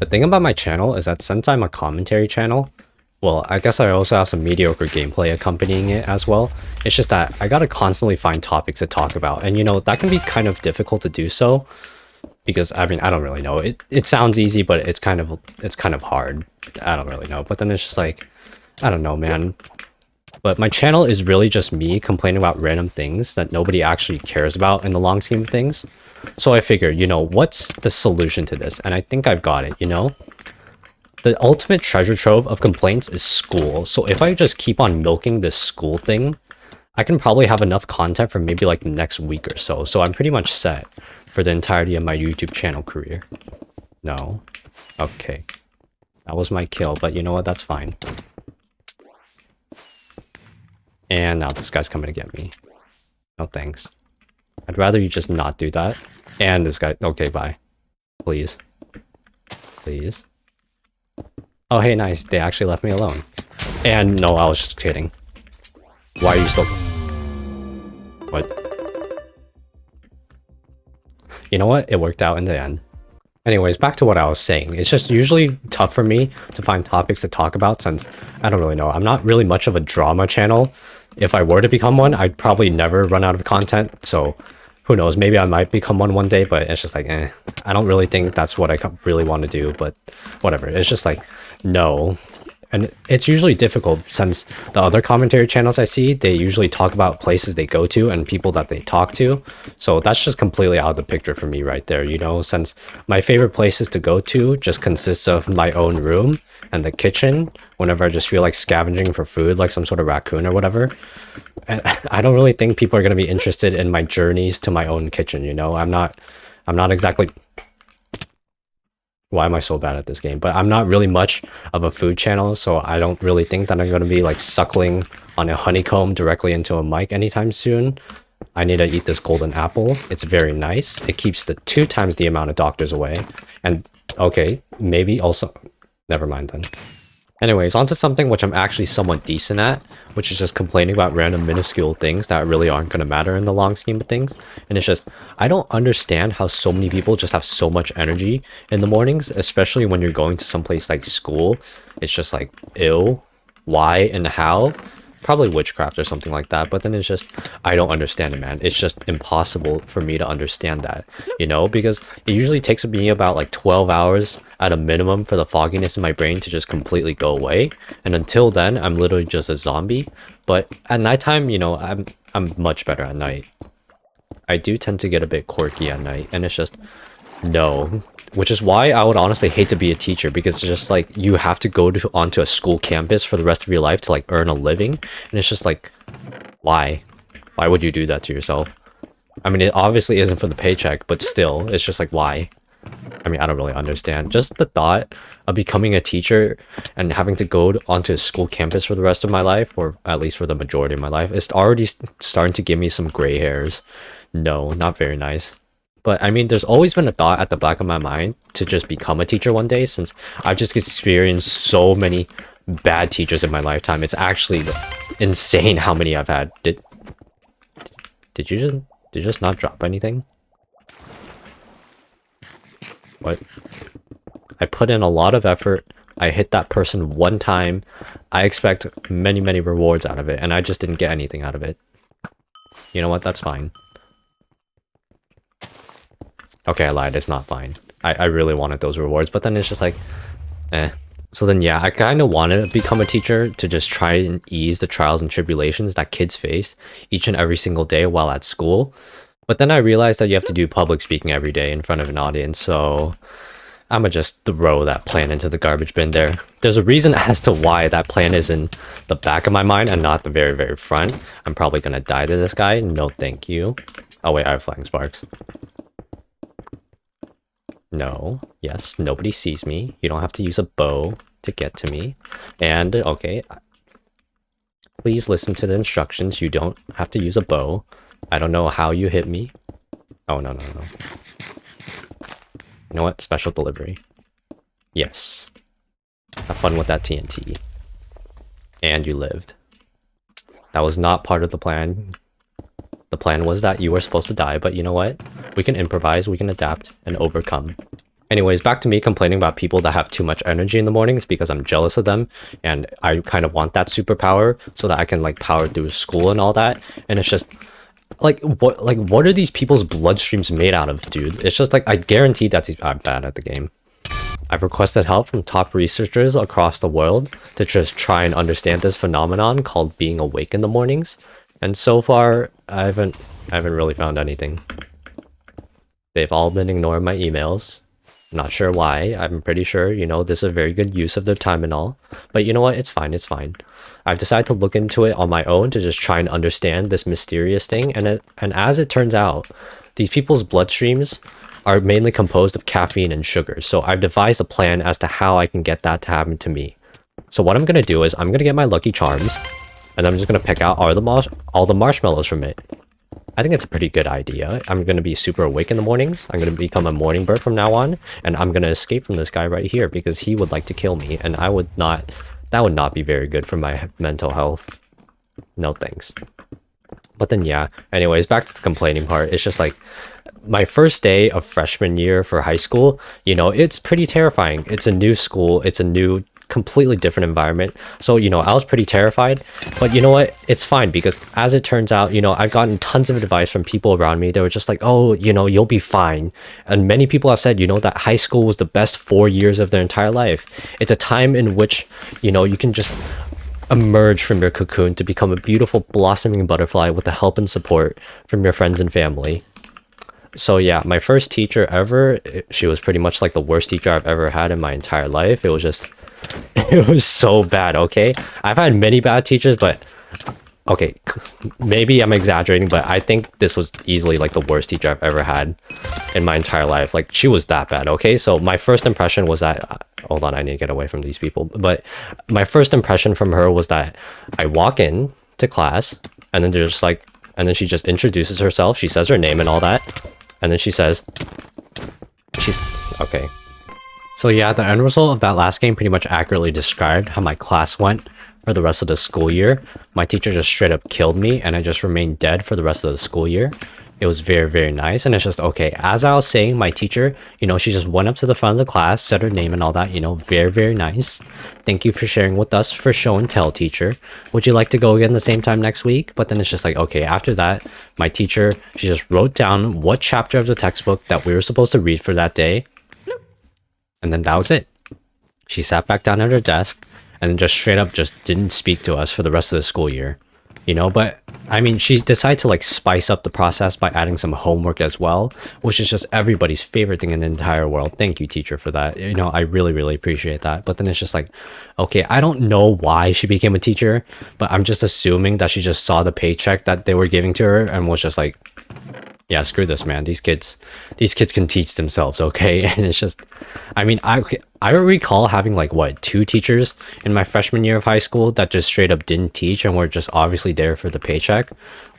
The thing about my channel is that since I'm a commentary channel, well, I guess I also have some mediocre gameplay accompanying it as well. It's just that I gotta constantly find topics to talk about, and you know, that can be kind of difficult to do so, because I mean, I don't really know. It sounds easy, but it's kind of hard. I don't really know. But then it's just like, I don't know, man. But my channel is really just me complaining about random things that nobody actually cares about in the long scheme of things. So I figured, you know, what's the solution to this? And I think I've got it, you know? The ultimate treasure trove of complaints is school. So if I just keep on milking this school thing, I can probably have enough content for maybe like the next week or so. So I'm pretty much set for the entirety of my YouTube channel career. No. Okay. That was my kill, but you know what? That's fine. And now this guy's coming to get me. No thanks. I'd rather you just not do that. And this guy... Okay, bye. Please. Please. Oh, hey, nice. They actually left me alone. And no, I was just kidding. Why are you still... What? You know what? It worked out in the end. Anyways, back to what I was saying. It's just usually tough for me to find topics to talk about since I don't really know. I'm not really much of a drama channel. If I were to become one, I'd probably never run out of content. So who knows? Maybe I might become one day, but it's just like, I don't really think that's what I really want to do, but whatever. It's just like, no. And it's usually difficult since the other commentary channels I see, they usually talk about places they go to and people that they talk to. So that's just completely out of the picture for me right there, you know, since my favorite places to go to just consists of my own room and the kitchen whenever I just feel like scavenging for food, like some sort of raccoon or whatever. And I don't really think people are going to be interested in my journeys to my own kitchen, you know. I'm not exactly... Why am I so bad at this game? But I'm not really much of a food channel, so I don't really think that I'm going to be like suckling on a honeycomb directly into a mic anytime soon. I need to eat this golden apple. It's very nice. It keeps the 2 times the amount of doctors away. And okay, maybe also... Never mind then. Anyways, onto something which I'm actually somewhat decent at, which is just complaining about random minuscule things that really aren't going to matter in the long scheme of things. And it's just, I don't understand how so many people just have so much energy in the mornings, especially when you're going to someplace like school. It's just like, ew, why and how? Probably witchcraft or something like that, but then it's just, I don't understand it, man. It's just impossible for me to understand that, you know, because it usually takes me about like 12 hours at a minimum for the fogginess in my brain to just completely go away. And until then, I'm literally just a zombie. But at nighttime, you know, I'm much better at night. I do tend to get a bit quirky at night, and it's just, no. Which is why I would honestly hate to be a teacher, because it's just like you have to go onto a school campus for the rest of your life to like earn a living, and it's just like, why would you do that to yourself? I mean, it obviously isn't for the paycheck, but still, it's just like, why? I mean, I don't really understand. Just the thought of becoming a teacher and having to go onto a school campus for the rest of my life, or at least for the majority of my life, it's already starting to give me some gray hairs. No, not very nice. But I mean, there's always been a thought at the back of my mind to just become a teacher one day, since I've just experienced so many bad teachers in my lifetime. It's actually insane how many I've had. Did you just not drop anything? What? I put in a lot of effort. I hit that person one time. I expect many, many rewards out of it, and I just didn't get anything out of it. You know what? That's fine. Okay, I lied. It's not fine. I really wanted those rewards, but then it's just like, eh. So then, yeah, I kind of wanted to become a teacher to just try and ease the trials and tribulations that kids face each and every single day while at school. But then I realized that you have to do public speaking every day in front of an audience, so I'm gonna just throw that plan into the garbage bin there. There's a reason as to why that plan is in the back of my mind and not the very, very front. I'm probably gonna die to this guy. No, thank you. Oh, wait, I have flying sparks. No. Yes, nobody sees me. You don't have to use a bow to get to me. And, okay, please listen to the instructions. You don't have to use a bow. I don't know how you hit me. Oh, no. You know what? Special delivery. Yes. Have fun with that TNT. And you lived. That was not part of the plan. The plan was that you were supposed to die, but you know what? We can improvise, we can adapt, and overcome. Anyways, back to me complaining about people that have too much energy in the mornings because I'm jealous of them and I kind of want that superpower so that I can like power through school and all that. And it's just what are these people's bloodstreams made out of, dude? It's just like I guarantee that I'm bad at the game. I've requested help from top researchers across the world to just try and understand this phenomenon called being awake in the mornings. And so far, I haven't really found anything. They've all been ignoring my emails. Not sure why. I'm pretty sure, you know, this is a very good use of their time and all. But you know what? It's fine. It's fine. I've decided to look into it on my own to just try and understand this mysterious thing. And as it turns out, these people's bloodstreams are mainly composed of caffeine and sugar. So I've devised a plan as to how I can get that to happen to me. So what I'm going to do is I'm going to get my Lucky Charms. And I'm just going to pick out all the marshmallows from it. I think it's a pretty good idea. I'm going to be super awake in the mornings. I'm going to become a morning bird from now on. And I'm going to escape from this guy right here because he would like to kill me. And I would not... That would not be very good for my mental health. No thanks. But then yeah. Anyways, back to the complaining part. It's just like... My first day of freshman year for high school, you know, it's pretty terrifying. It's a new school. It's a new... completely different environment, so you know I was pretty terrified, but you know what, it's fine because as it turns out, you know, I've gotten tons of advice from people around me. They were just like, oh, you know, you'll be fine. And many people have said, you know, that high school was the best 4 years of their entire life. It's a time in which, you know, you can just emerge from your cocoon to become a beautiful blossoming butterfly with the help and support from your friends and family. So yeah, my first teacher ever, she was pretty much like the worst teacher I've ever had in my entire life. It was just it was so bad, okay? I've had many bad teachers, but... Okay, maybe I'm exaggerating, but I think this was easily, like, the worst teacher I've ever had in my entire life. Like, she was that bad, okay? So my first impression was that... Hold on, I need to get away from these people. But my first impression from her was that I walk in to class, and then there's, like... And then she just introduces herself, she says her name and all that, and then she says... Okay. So yeah, the end result of that last game pretty much accurately described how my class went for the rest of the school year. My teacher just straight up killed me and I just remained dead for the rest of the school year. It was very, very nice. And it's just, okay, as I was saying, my teacher, you know, she just went up to the front of the class, said her name and all that, you know, very, very nice. Thank you for sharing with us for show and tell, teacher. Would you like to go again the same time next week? But then it's just like, okay, after that, my teacher, she just wrote down what chapter of the textbook that we were supposed to read for that day. And then that was it. She sat back down at her desk and then just straight up just didn't speak to us for the rest of the school year. You know, but I mean, she decided to like spice up the process by adding some homework as well, which is just everybody's favorite thing in the entire world. Thank you, teacher, for that. You know, I really, really appreciate that. But then it's just like, okay, I don't know why she became a teacher, but I'm just assuming that she just saw the paycheck that they were giving to her and was just like, yeah, screw this, man. These kids can teach themselves, okay? And it's just, I mean, I recall having like what, 2 teachers in my freshman year of high school that just straight up didn't teach and were just obviously there for the paycheck.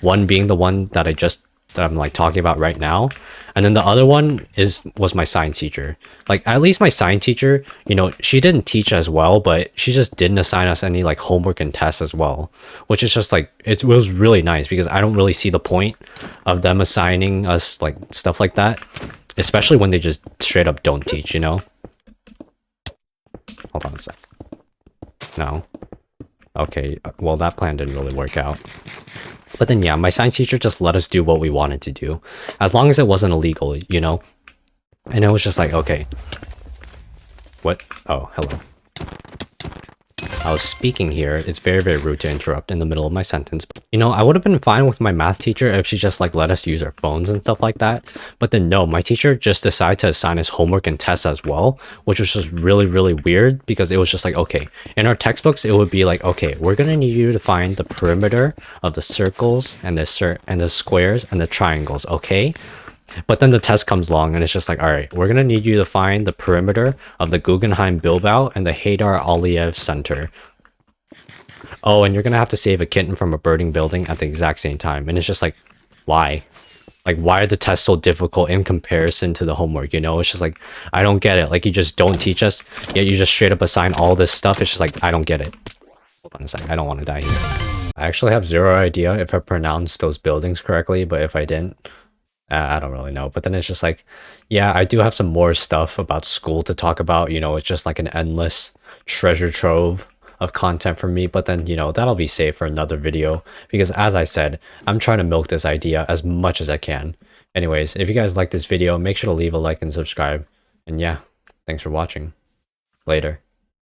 One being the one that I'm like talking about right now, and then the other one was my science teacher. Like, at least my science teacher, you know, she didn't teach as well, but she just didn't assign us any like homework and tests as well, which is just like, it was really nice because I don't really see the point of them assigning us like stuff like that, especially when they just straight up don't teach, you know. Hold on a sec. No. Okay, well, that plan didn't really work out. But then yeah, my science teacher just let us do what we wanted to do, as long as it wasn't illegal, you know. And it was just like, okay, what? Oh, hello. I was speaking here. It's very, very rude to interrupt in the middle of my sentence. You know, I would have been fine with my math teacher if she just like let us use our phones and stuff like that. But then no, my teacher just decided to assign us homework and tests as well, which was just really, really weird because it was just like, okay, in our textbooks, it would be like, okay, we're going to need you to find the perimeter of the circles and the squares and the triangles, okay? But then the test comes along and it's just like, all right, we're going to need you to find the perimeter of the Guggenheim Bilbao and the Haydar Aliyev Center. Oh, and you're going to have to save a kitten from a burning building at the exact same time. And it's just like, why? Like, why are the tests so difficult in comparison to the homework, you know? It's just like, I don't get it. Like, you just don't teach us, yet you just straight up assign all this stuff. It's just like, I don't get it. Hold on a sec, I don't want to die here. I actually have zero idea if I pronounced those buildings correctly, but if I didn't, I don't really know. But then it's just like, yeah, I do have some more stuff about school to talk about. It's just like an endless treasure trove of content for me. But then, that'll be saved for another video because as I said, I'm trying to milk this idea as much as I can. Anyways, if you guys like this video, make sure to leave a like and subscribe. And yeah, thanks for watching. Later.